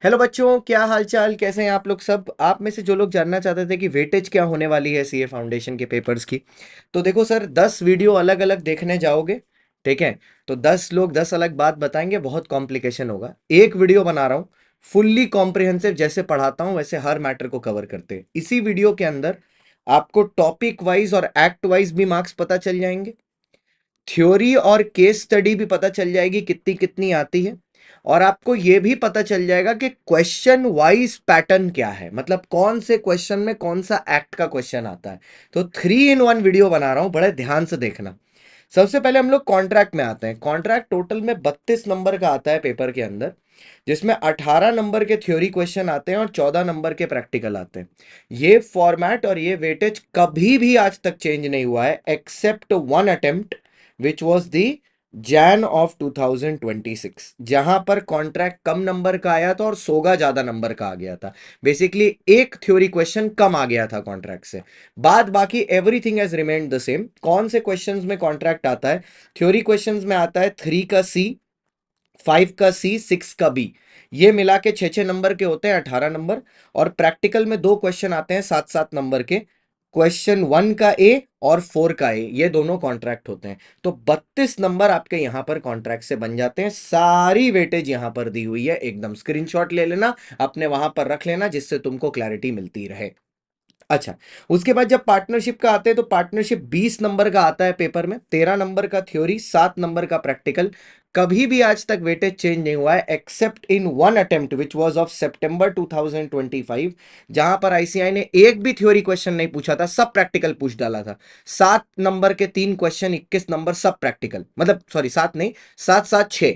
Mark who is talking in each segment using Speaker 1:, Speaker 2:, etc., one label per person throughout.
Speaker 1: Hello बच्चों, क्या हाल चाल, कैसे हैं आप लोग सब। आप में से जो लोग जानना चाहते थे कि वेटेज क्या होने वाली है सीए फाउंडेशन के पेपर्स की, तो देखो सर, 10 वीडियो अलग अलग देखने जाओगे। ठीक है। तो 10 लोग 10 अलग बात बताएंगे, बहुत कॉम्प्लिकेशन होगा। एक वीडियो बना रहा हूँ फुल्ली कॉम्प्रिहेंसिव, जैसे पढ़ाता हूँ वैसे हर मैटर को कवर करते हैं। इसी वीडियो के अंदर आपको टॉपिक वाइज और एक्ट वाइज भी मार्क्स पता चल जाएंगे, थ्योरी और केस स्टडी भी पता चल जाएगी कितनी कितनी आती है, और आपको यह भी पता चल जाएगा कि क्वेश्चन वाइज पैटर्न क्या है, मतलब कौन से क्वेश्चन में कौन सा एक्ट का क्वेश्चन आता है। तो 3 in 1 वीडियो बना रहा हूं, बड़े ध्यान से देखना। सबसे पहले हम लोग कॉन्ट्रैक्ट में आते हैं। कॉन्ट्रैक्ट टोटल में 32 नंबर का आता है पेपर के अंदर, जिसमें 18 नंबर के थ्योरी क्वेश्चन आते हैं और 14 नंबर के प्रैक्टिकल आते हैं। ये फॉर्मेट और ये वेटेज कभी भी आज तक चेंज नहीं हुआ है, except one attempt which was the Jain of 2026, जहां पर कॉन्ट्रैक्ट कम नंबर का आया था और सोगा ज्यादा नंबर का आ गया था। बेसिकली एक थ्योरी क्वेश्चन कम आ गया था कॉन्ट्रैक्ट से, बाद बाकी everything has remained the same. कौन से क्वेश्चंस में कॉन्ट्रैक्ट आता है? थ्योरी क्वेश्चंस में आता है 3 का C, 5 का C, 6 का B। ये मिला के 6 6 नंबर के होते हैं, 18 नंबर। और प्रैक्टिकल में 2 क्वेश्चन आते हैं 7 7 नंबर के। क्वेश्चन 1 का A और 4 का A, ये दोनों कॉन्ट्रैक्ट होते हैं। तो 32 नंबर आपके यहां पर कॉन्ट्रैक्ट से बन जाते हैं। सारी वेटेज यहां पर दी हुई है, एकदम स्क्रीनशॉट ले लेना, अपने वहां पर रख लेना, जिससे तुमको क्लैरिटी मिलती रहे। अच्छा, उसके बाद जब पार्टनरशिप का आते हैं तो पार्टनरशिप 20 नंबर का आता है पेपर में, 13 नंबर का थ्योरी, 7 नंबर का प्रैक्टिकल। कभी भी आज तक वेटेज चेंज नहीं हुआ है, except in one attempt which was of सितंबर 2025, जहां पर आईसीआई ने एक भी थ्योरी क्वेश्चन नहीं पूछा था, सब प्रैक्टिकल पूछ डाला था। 7 नंबर के 3 क्वेश्चन, 21 नंबर, सब प्रैक्टिकल, मतलब सॉरी 7 नहीं, 7 7 6।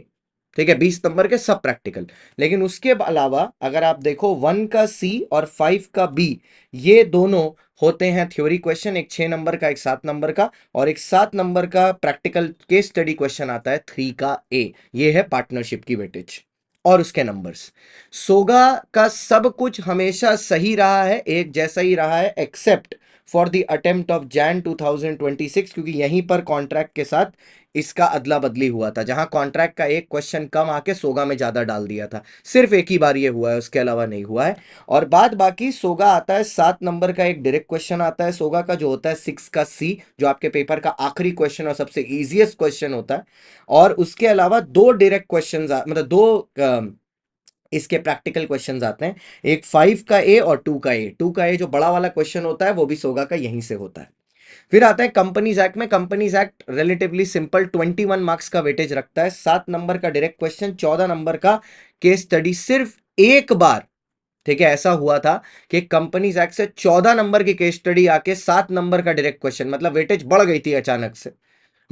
Speaker 1: ठीक है, 20 नंबर के सब प्रैक्टिकल। लेकिन उसके अलावा अगर आप देखो 1 का C और 5 का B, ये दोनों होते हैं थ्योरी क्वेश्चन, एक 6 नंबर का, एक 7 नंबर का, और एक 7 नंबर का प्रैक्टिकल केस स्टडी क्वेश्चन आता है 3 का A। ये है पार्टनरशिप की वेटेज और उसके नंबर्स। सोगा का सब कुछ हमेशा सही रहा है, एक जैसा ही रहा है, except for the attempt of Jain 2026, क्योंकि यहीं पर कॉन्ट्रैक्ट के साथ इसका अदला बदली हुआ था, जहां कॉन्ट्रैक्ट का एक क्वेश्चन कम आके सोगा में ज्यादा डाल दिया था। सिर्फ एक ही बार ये हुआ है, उसके अलावा नहीं हुआ है। और बाद बाकी सोगा आता है 7 नंबर का, एक डायरेक्ट क्वेश्चन आता है सोगा का जो होता है 6 का C, जो आपके पेपर का आखिरी क्वेश्चन और सबसे इजीएस्ट क्वेश्चन होता है। और उसके अलावा दो डायरेक्ट क्वेश्चन, मतलब दो इसके प्रैक्टिकल क्वेश्चंस आते हैं, एक 5 का A और 2 का A। 2 का A जो बड़ा वाला क्वेश्चन होता है वो भी सोगा का यहीं से होता है। फिर आता है कंपनीज एक्ट में। Companies act relatively simple, 21 marks का वेटेज रखता है। 7 नंबर का डायरेक्ट क्वेश्चन, 14 नंबर का केस स्टडी। सिर्फ एक बार, ठीक है, ऐसा हुआ था कि कंपनीज एक्ट से 14 नंबर की केस स्टडी आके 7 नंबर का डायरेक्ट क्वेश्चन, मतलब वेटेज बढ़ गई थी अचानक से।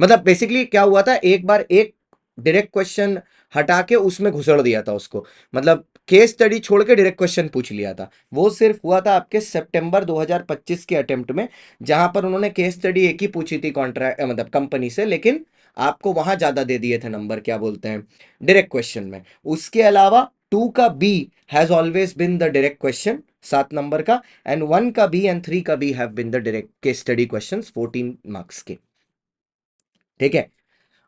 Speaker 1: मतलब बेसिकली क्या हुआ था, एक बार एक डायरेक्ट क्वेश्चन हटा के उसमें घुसड़ दिया था उसको, मतलब केस स्टडी छोड़ के डायरेक्ट क्वेश्चन पूछ लिया था। वो सिर्फ हुआ था आपके सितंबर 2025 के अटेम्प्ट में, जहां पर उन्होंने केस स्टडी एक ही पूछी थी कॉन्ट्रैक्ट, मतलब कंपनी से, लेकिन आपको वहां ज्यादा दे दिए थे नंबर, क्या बोलते हैं, डायरेक्ट क्वेश्चन में। उसके अलावा 2 का B has always been the direct question, 7 number का, एंड 1 का B एंड 3 का B have been the direct case study question, 14 marks के। ठीक है।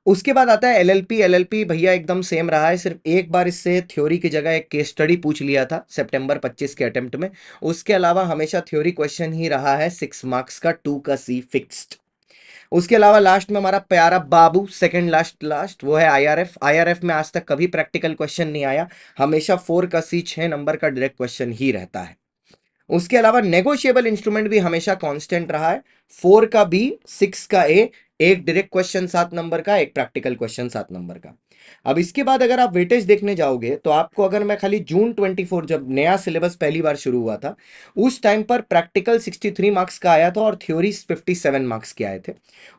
Speaker 1: उसके बाद आता है एलएलपी। एलएलपी भैया एकदम सेम रहा है, सिर्फ एक बार इससे थ्योरी की जगह एक केस स्टडी पूछ लिया था सितंबर 25 के अटेम्प्ट में। उसके अलावा हमेशा थ्योरी क्वेश्चन ही रहा है, 6 मार्क्स का, 2 का C फिक्स्ड। उसके अलावा लास्ट में हमारा प्यारा बाबू, सेकंड लास्ट लास्ट, वो है आईआरएफ। आईआरएफ में आज तक कभी प्रैक्टिकल क्वेश्चन नहीं आया, हमेशा 4 का C, 6 नंबर का डायरेक्ट क्वेश्चन ही रहता है। उसके अलावा नेगोशिएबल इंस्ट्रूमेंट भी हमेशा कांस्टेंट रहा है, 4 का B, 6 का A, एक डायरेक्ट क्वेश्चन 7 नंबर का, एक प्रैक्टिकल क्वेश्चन 7 नंबर का। अब इसके बाद अगर आप वेटेज देखने जाओगे तो आपको, अगर मैं खाली जून 24, जब नया सिलेबस पहली बार शुरू हुआ था, उस टाइम पर प्रैक्टिकल 63 मार्क्स का आया था और थ्योरी 57 मार्क्स के आए थे।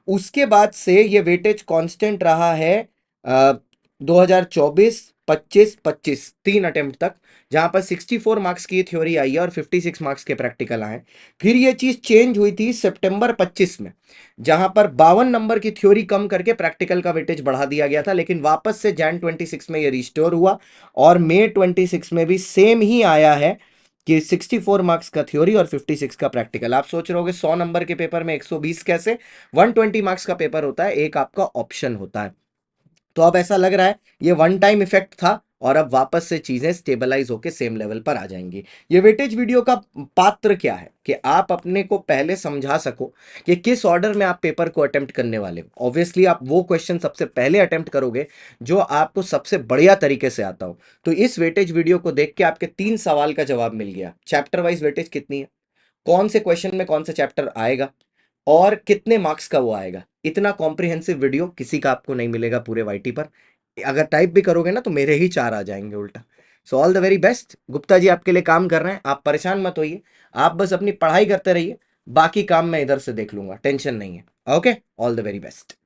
Speaker 1: उसके बाद से ये वेटेज कांस्टेंट रहा है 2024, 25, 25, 3 अटेम्प्ट तक, जहां पर 64 मार्क्स की थ्योरी आई है और 56 मार्क्स के प्रैक्टिकल आए। फिर ये चीज चेंज हुई थी सितंबर 25 में, जहां पर 52 नंबर की थ्योरी कम करके प्रैक्टिकल का वेटेज बढ़ा दिया गया था, लेकिन वापस से जैन 26 में ये रिस्टोर हुआ, और मई 26 में भी सेम ही आया है कि 64 मार्क्स का थ्योरी और 56 का प्रैक्टिकल। आप सोच रहे होगे 100 नंबर के पेपर में 120 कैसे? 120 मार्क्स का पेपर होता है, एक आपका ऑप्शन होता है। तो अब ऐसा लग रहा है ये वन टाइम इफेक्ट था, और अब वापस से चीजें स्टेबलाइज होकर सेम लेवल पर आ जाएंगी। ये वेटेज वीडियो का पात्र क्या है कि आप अपने को पहले समझा सको कि किस ऑर्डर में आप पेपर को अटेम्प्ट करने वाले हो। ऑब्वियसली आप वो क्वेश्चन सबसे पहले अटेम्प्ट करोगे जो आपको सबसे बढ़िया तरीके से आता हो। तो इस वेटेज वीडियो को देख के आपके 3 सवाल का जवाब मिल गया। चैप्टर वाइज वेटेज कितनी है, कौन से क्वेश्चन में कौन सा चैप्टर आएगा, और कितने मार्क्स का वो आएगा। इतना कॉम्प्रिहेंसिव वीडियो किसी का आपको नहीं मिलेगा पूरे वाईटी पर। अगर टाइप भी करोगे ना तो मेरे ही 4 आ जाएंगे उल्टा। So all the very best. Gupta ji आपके लिए काम कर रहे हैं, आप परेशान मत होइए, आप बस अपनी पढ़ाई करते रहिए, बाकी काम मैं इधर से देख लूंगा, टेंशन नहीं है। Okay, all the very best.